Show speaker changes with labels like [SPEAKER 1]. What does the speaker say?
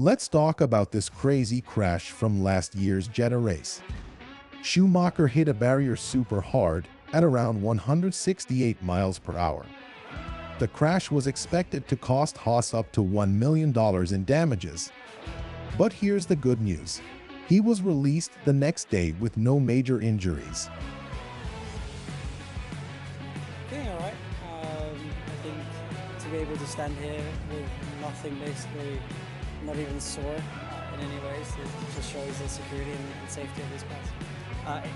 [SPEAKER 1] Let's talk about this crazy crash from last year's Jeddah race. Schumacher hit a barrier super hard at around 168 miles per hour. The crash was expected to cost Haas up to $1 million in damages. But here's the good news. He was released the next day with no major injuries.
[SPEAKER 2] Feeling alright. I think to be able to stand here with nothing, basically not even sore in any ways, it just shows the security and safety of this class.